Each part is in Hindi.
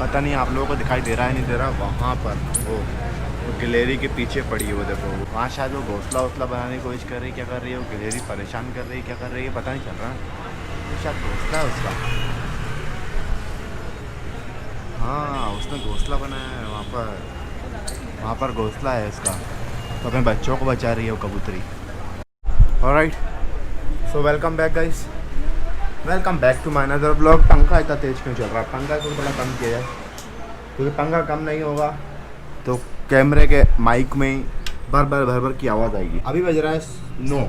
पता नहीं आप लोगों को दिखाई दे रहा है नहीं दे रहा, वहाँ पर वो गिलेरी के पीछे पड़ी है वो, देखो वहाँ शायद वो घोंसला वोसला बनाने की कोशिश कर रही है, क्या कर रही है वो गिलेरी, परेशान कर रही है, क्या कर रही है पता नहीं चल रहा है। तो शायद घोंसला है उसका, हाँ उसने घोंसला बनाया है वहाँ पर घोंसला है उसका, तो अपने बच्चों को बचा रही है वो कबूतरी। Alright, so welcome back guys, welcome back to my another blog. पंखा इतना तेज़ क्यों चल रहा है? पंखा को थोड़ा कम किया जाए, क्योंकि पंखा कम नहीं होगा तो कैमरे के माइक में भर भर की आवाज़ आएगी। अभी बज रहा है 9,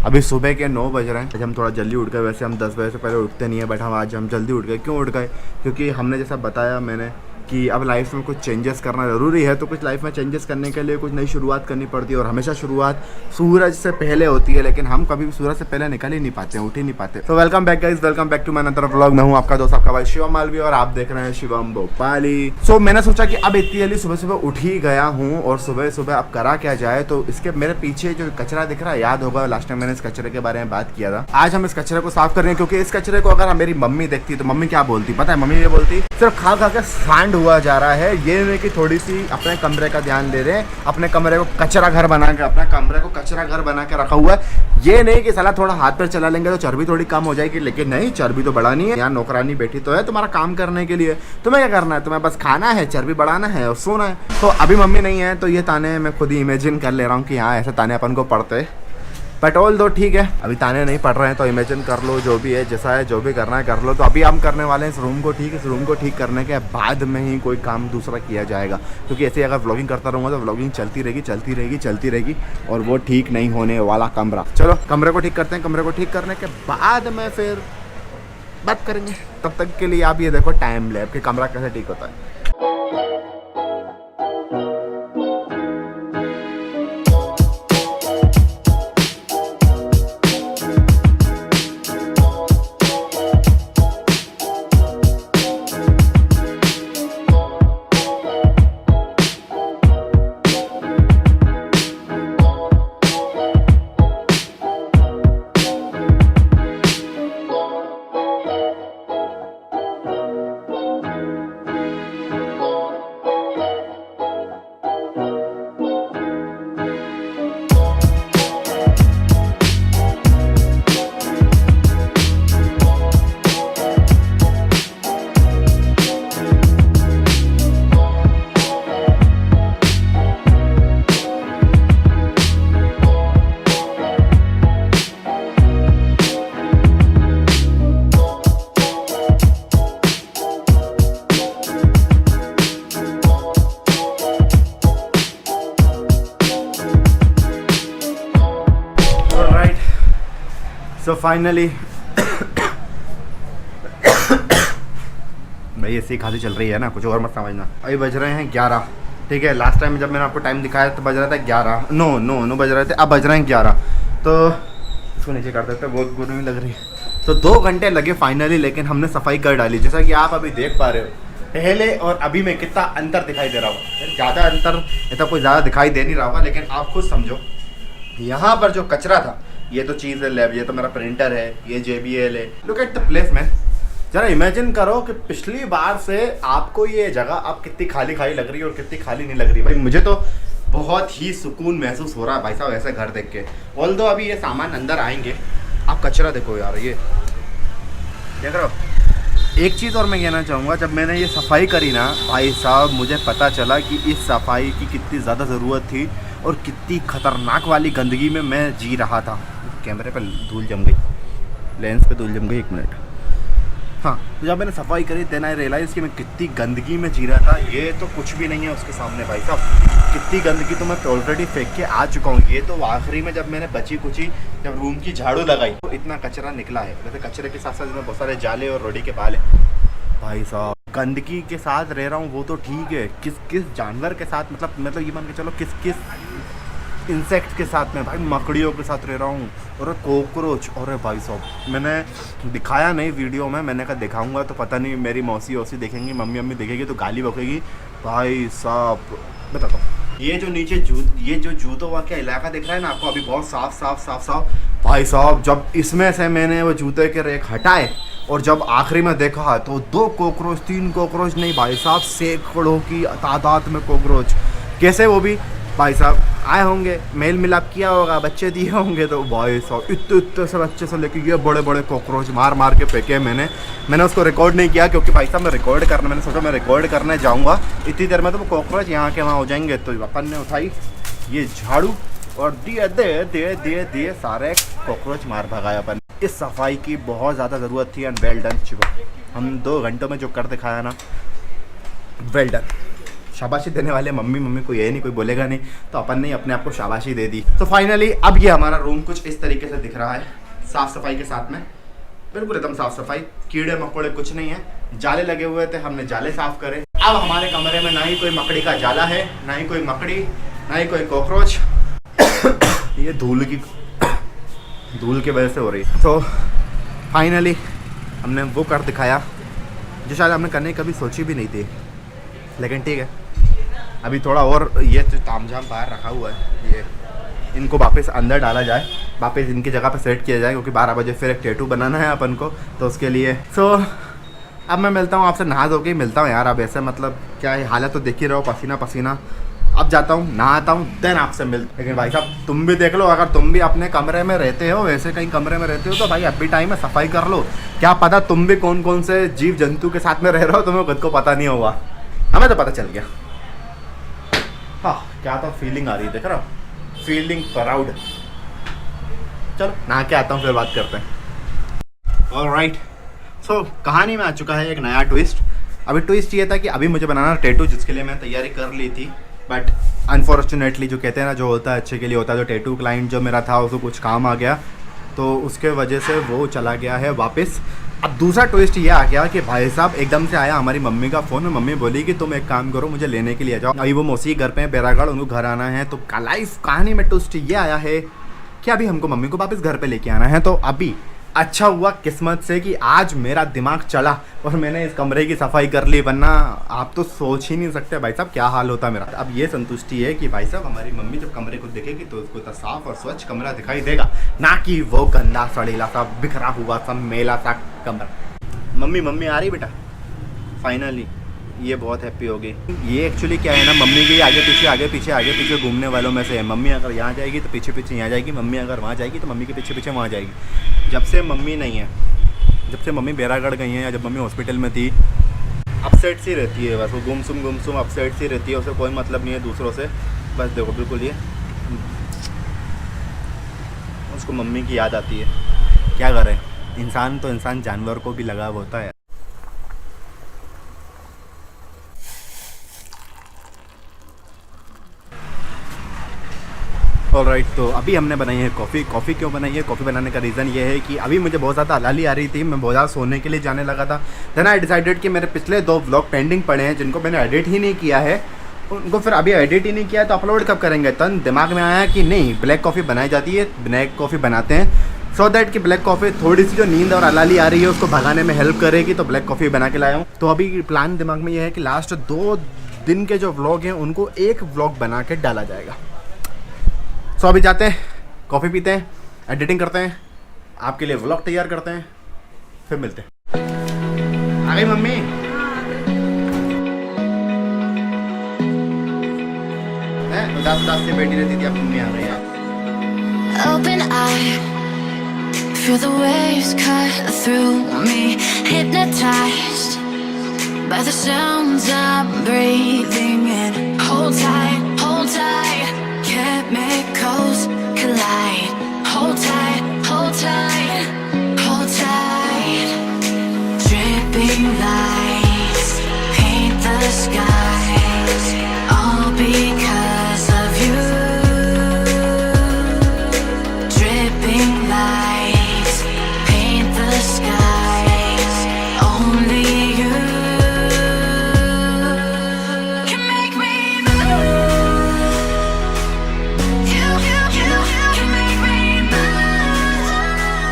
अभी सुबह के 9 बज रहे हैं। आज हम थोड़ा जल्दी उठ गए, वैसे हम 10 बजे से पहले उठते नहीं है, बट हम आज हम जल्दी उठ गए। क्यों उठ गए? क्योंकि हमने जैसा बताया मैंने कि अब लाइफ में कुछ चेंजेस करना ज़रूरी है, तो कुछ लाइफ में चेंजेस करने के लिए कुछ नई शुरुआत करनी पड़ती है, और हमेशा शुरुआत सूरज से पहले होती है, लेकिन हम कभी भी सूरज से पहले निकल ही नहीं पाते हैं, उठ ही नहीं पाते। तो welcome back guys, welcome back to my another vlog. मैं हूं आपका दोस्त, आपका भाई शिवम मालवी, और आप देख रहे हैं शिवम भोपाली। सो मैंने सोचा कि अब इतनी जल्दी सुबह सुबह उठ ही गया हूँ, और सुबह सुबह अब करा क्या जाए, तो इसके मेरे पीछे जो कचरा दिख रहा है, याद होगा लास्ट टाइम मैंने इस कचरे के बारे में बात किया था। आज हम इस कचरे को साफ कर रहे हैं, क्योंकि इस कचरे को अगर मेरी मम्मी देखती तो मम्मी क्या बोलती पता है? मम्मी ये बोलती सिर्फ खा खा के सांड हुआ जा रहा है, ये नहीं कि थोड़ी सी अपने कमरे का ध्यान दे रहे हैं, अपने कमरे को कचरा घर बना के, अपने कमरे को कचरा घर बना के रखा हुआ है। ये नहीं कि साला थोड़ा हाथ पर चला लेंगे तो चर्बी थोड़ी कम हो जाएगी, लेकिन नहीं, चर्बी तो बढ़ानी है। यहाँ नौकरानी बैठी तो है तुम्हारा काम करने के लिए, तुम्हें क्या करना है? तुम्हें बस खाना है, चर्बी बढ़ाना है और सोना है। तो अभी मम्मी नहीं है, तो ये ताने मैं खुद ही इमेजिन कर ले रहा हूँ कि हाँ ऐसे ताने अपन को पड़ते, बट ऑल दो ठीक है, अभी ताने नहीं पड़ रहे हैं, तो इमेजिन कर लो, जो भी है जैसा है, जो भी करना है कर लो। तो अभी हम करने वाले हैं इस रूम को ठीक, इस रूम को ठीक करने के बाद में ही कोई काम दूसरा किया जाएगा, क्योंकि ऐसे अगर व्लॉगिंग करता रहूँगा तो व्लॉगिंग चलती रहेगी, और वो ठीक नहीं होने वाला कमरा। चलो कमरे को ठीक करते हैं, कमरे को ठीक करने के बाद में फिर बात करेंगे। तब तक के लिए आप ये देखो टाइम लैब कि कमरा कैसे ठीक होता है। सो फाइनली भाई ऐसी खांसी चल रही है ना, कुछ और मत समझना। अभी बज रहे हैं 11, ठीक है। लास्ट टाइम जब मैंने आपको टाइम दिखाया तो बज रहा था 11, नो बज रहे थे, अब बज रहे हैं 11। तो इसको नीचे कर देते, बहुत गर्मी लग रही है। तो 2 घंटे लगे फाइनली, लेकिन हमने सफाई कर डाली। जैसा कि आप अभी देख पा रहे हो, पहले और अभी में कितना अंतर दिखाई दे रहा होगा। ज़्यादा अंतर इतना कोई ज़्यादा दिखाई दे नहीं रहा होगा, लेकिन आप खुद समझो। यहाँ पर जो कचरा था, ये तो चीज़ है लैब, ये तो मेरा प्रिंटर है, ये JBL है। Look at the place man, जरा इमेजिन करो कि पिछली बार से आपको ये जगह आप कितनी खाली खाली लग रही है और कितनी खाली नहीं लग रही। भाई मुझे तो बहुत ही सुकून महसूस हो रहा है भाई साहब ऐसे घर देख के। ऑल्दो अभी ये सामान अंदर आएंगे, आप कचरा देखो यार, ये देख रहे हो। एक चीज़ और मैं कहना चाहूँगा, जब मैंने ये सफाई करी ना भाई साहब, मुझे पता चला कि इस सफाई की कितनी ज़्यादा ज़रूरत थी और कितनी खतरनाक वाली गंदगी में मैं जी रहा था। कैमरे पर धूल जम गई, लेंस पे धूल जम गई, 1 मिनट। हाँ, तो जब मैंने सफाई करी देन आई रियलाइज़ कि मैं कितनी गंदगी में जी रहा था। ये तो कुछ भी नहीं है उसके सामने भाई साहब, कितनी गंदगी तो मैं ऑलरेडी फेंक के आ चुका हूँ। ये तो आखिरी में जब मैंने बची कुची जब रूम की झाड़ू लगाई तो इतना कचरा निकला है। वैसे कचरे के साथ साथ इसमें बहुत सारे जाले और रोडी के बाल है भाई साहब। गंदगी के साथ रह रहा हूँ वो तो ठीक है, किस जानवर के साथ, मतलब ये मान के चलो किस इंसेक्ट के साथ में, भाई मकड़ियों के साथ रह रहा हूँ, और कॉकरोच। और भाई साहब मैंने दिखाया नहीं वीडियो में, मैंने कहा दिखाऊंगा तो पता नहीं मेरी मौसी वौसी देखेंगी, मम्मी देखेगी तो गाली बकेगी। भाई साहब बताता हूँ, ये जो नीचे ये जो जूतों का इलाका दिख रहा है ना आपको, अभी बहुत साफ भाई साहब जब इसमें से मैंने वो जूते के रेक हटाए और जब आखिरी में देखा तो 2 कॉकरोच 3 कॉकरोच नहीं भाई साहब, सैकड़ों की तादाद में कॉकरोच। कैसे वो भी भाई साहब आए होंगे, मेल मिलाप किया होगा, बच्चे दिए होंगे, तो भाई साहब इतने इतने से बच्चे से लेके ये बड़े बड़े कॉकरोच मार मार के फेंके मैंने उसको रिकॉर्ड नहीं किया क्योंकि भाई साहब मैं रिकॉर्ड करना, मैंने सोचा मैं रिकॉर्ड करने जाऊँगा इतनी देर में तो वो कॉकरोच यहाँ के वहाँ हो जाएंगे। तो अपन ने उठाई ये झाड़ू और दिए सारे कॉकरोच मार भगाया अपन। इस सफाई की बहुत ज़्यादा ज़रूरत थी एंड वेल डन चिको। हम 2 घंटों में जो कर दिखाया ना, वेल डन। शाबाशी देने वाले मम्मी को ये नहीं कोई बोलेगा नहीं, तो अपन ने अपने आप को शाबाशी दे दी। तो फाइनली अब ये हमारा रूम कुछ इस तरीके से दिख रहा है, साफ़ सफाई के साथ में, बिल्कुल एकदम साफ़ सफाई, कीड़े मकोड़े कुछ नहीं है। जाले लगे हुए थे, हमने जाले साफ़ करे। अब हमारे कमरे में ना ही कोई मकड़ी का जाला है, ना ही कोई मकड़ी, ना ही कोई कॉकरोच। ये धूल की वजह से हो रही है। तो फाइनली हमने वो कर दिखाया जो शायद हमने करने की कभी सोची भी नहीं थी, लेकिन ठीक है अभी थोड़ा और ये तो तामझाम बाहर रखा हुआ है, ये इनको वापस अंदर डाला जाए, वापस इनकी जगह पे सेट किया जाए क्योंकि 12 बजे फिर एक टैटू बनाना है अपन को, तो उसके लिए। सो अब मैं मिलता हूँ आपसे, नहा धो के मिलता हूँ यार। अब ऐसे मतलब क्या है, हालत तो देख ही रहो, पसीना पसीना। अब जाता हूँ नहाता हूँ देन आपसे मिल। लेकिन भाई साहब तुम भी देख लो, अगर तुम भी अपने कमरे में रहते हो, वैसे कहीं कमरे में रहते हो, तो भाई अभी टाइम में सफाई कर लो। क्या पता तुम भी कौन कौन से जीव जंतु के साथ में रह रहे हो, तुम्हें खुद को पता नहीं होगा, हमें तो पता चल गया। हाँ क्या तो फीलिंग आ रही है, देख रहा हो, फीलिंग प्राउड। चलो नहा के आता हूँ फिर बात करते हैं। ऑलराइट, सो कहानी में आ चुका है एक नया ट्विस्ट। अभी ट्विस्ट ये था कि अभी मुझे बनाना टैटू, जिसके लिए मैं तैयारी कर ली थी, बट अनफॉर्चुनेटली जो कहते हैं ना, जो होता है अच्छे के लिए होता है। जो टैटू क्लाइंट जो मेरा था उसको कुछ काम आ गया, तो उसके वजह से वो चला गया है वापस। अब दूसरा ट्विस्ट ये आ गया कि भाई साहब एकदम से आया हमारी मम्मी का फ़ोन, और मम्मी बोली कि तुम एक काम करो, मुझे लेने के लिए आ जाओ। अभी वो मौसी घर पे हैं बैरागढ़, उनको घर आना है। तो लाइफ कहानी में ट्विस्ट ये आया है कि अभी हमको मम्मी को वापस घर पे लेके आना है। तो अभी अच्छा हुआ किस्मत से कि आज मेरा दिमाग चला और मैंने इस कमरे की सफाई कर ली, वरना आप तो सोच ही नहीं सकते भाई साहब क्या हाल होता मेरा। अब ये संतुष्टि है कि भाई साहब हमारी मम्मी जब कमरे को देखेगी तो उसको इतना साफ और स्वच्छ कमरा दिखाई देगा, ना कि वो गंदा सड़ीला सा बिखरा हुआ सा मेला सा कमरा। मम्मी आ रही बेटा, फाइनली ये बहुत हैप्पी हो गई। ये एक्चुअली क्या है ना, मम्मी के आगे पीछे घूमने वालों में से है। मम्मी अगर यहाँ जाएगी तो पीछे पीछे यहाँ जाएगी, मम्मी अगर वहाँ जाएगी तो मम्मी के पीछे पीछे वहाँ जाएगी। जब से मम्मी नहीं है, जब से मम्मी बैरागढ़ गई हैं या जब मम्मी हॉस्पिटल में थी, अपसेट सी रहती है बस, वो गुमसुम अपसेट सी रहती है, उसे कोई मतलब नहीं है दूसरों से। बस देखो बिल्कुल ये उसको मम्मी की याद आती है। क्या करें, इंसान तो इंसान, जानवर को भी लगाव होता है। ऑलराइट, तो अभी हमने बनाई है कॉफ़ी क्यों बनाई है? कॉफ़ी बनाने का रीज़न ये है कि अभी मुझे बहुत ज़्यादा हलाली आ रही थी, मैं बहुत ज़्यादा सोने के लिए जाने लगा था। देन आई डिसाइडेड कि मेरे पिछले 2 व्लॉग पेंडिंग पड़े हैं जिनको मैंने एडिट ही नहीं किया है, उनको फिर अभी एडिट ही नहीं किया है तो अपलोड कब करेंगे। तो दिमाग में आया कि नहीं, ब्लैक कॉफ़ी बनाई जाती है, ब्लैक कॉफ़ी बनाते हैं, सो दैट कि ब्लैक कॉफ़ी थोड़ी सी जो नींद और हलाली आ रही है उसको भगाने में हेल्प करेगी, तो ब्लैक कॉफ़ी बना के लाया हूँ। तो अभी प्लान दिमाग में ये है कि लास्ट 2 दिन के जो व्लॉग हैं उनको एक व्लॉग बना के डाला जाएगा। सो अभी जाते हैं, कॉफ़ी पीते हैं, एडिटिंग करते हैं, आपके लिए व्लॉग तैयार करते हैं, फिर मिलते हैं। आ गई मम्मी? उदास से बैठी रहती थी, अब मम्मी आ गई। Open eye, feel the waves cut through me, hypnotized by the sounds I'm breathing in. Hold tight, chemicals collide. Hold tight, hold tight. Dripping lights paint the skies, all because of you. Dripping lights paint the skies, only you can make me move. You can make me move.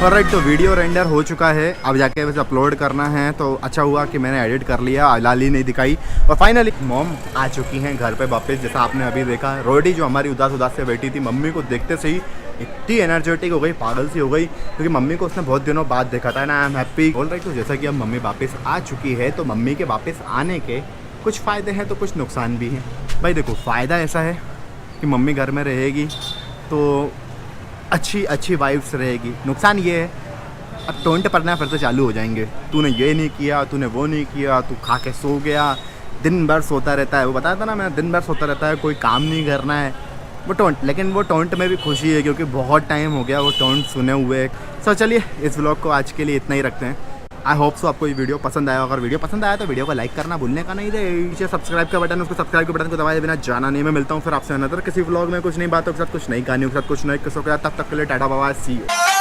Alright, तो वीडियो रेंडर हो चुका है, अब जाके बस अपलोड करना है। तो अच्छा हुआ कि मैंने एडिट कर लिया, लाली नहीं दिखाई। और फाइनली मॉम आ चुकी हैं घर पे वापस, जैसा आपने अभी देखा। रोडी जो हमारी उदास से बैठी थी, मम्मी को देखते से ही इतनी एनर्जेटिक हो गई, पागल सी हो गई, क्योंकि मम्मी को उसने बहुत दिनों बाद देखा था ना। I am happy. बोल रही तो जैसा कि अब मम्मी वापस आ चुकी है, तो मम्मी के वापस आने के कुछ फ़ायदे हैं तो कुछ नुकसान भी हैं। भाई देखो, फ़ायदा ऐसा है कि मम्मी घर में रहेगी तो अच्छी वाइब्स रहेगी। नुकसान ये है, अब टोंट पड़ना फिर से चालू हो जाएंगे। तूने ये नहीं किया, तूने वो नहीं किया, तू खा के सो गया, दिन भर सोता रहता है। वो बताया था ना मैं, दिन भर सोता रहता है, कोई काम नहीं करना है, वो टोंट। लेकिन वो टोंट में भी खुशी है, क्योंकि बहुत टाइम हो गया वो टोंट सुने हुए। सो चलिए, इस व्लॉग को आज के लिए इतना ही रखते हैं। आई होप सो आपको ये वीडियो पसंद आया। अगर वीडियो पसंद आया तो वीडियो को लाइक करना भूलने का नहीं। नीचे सब्सक्राइब का बटन, उसको सब्सक्राइब के बटन को दबाए बिना जाना नहीं। मैं मिलता हूँ फिर आपसे अनदर किसी व्लॉग में, कुछ नई बातों के साथ, कुछ नई कहानियों के साथ, कुछ नए किस्सों के साथ। तब तक के लिए tata bye bye, see you.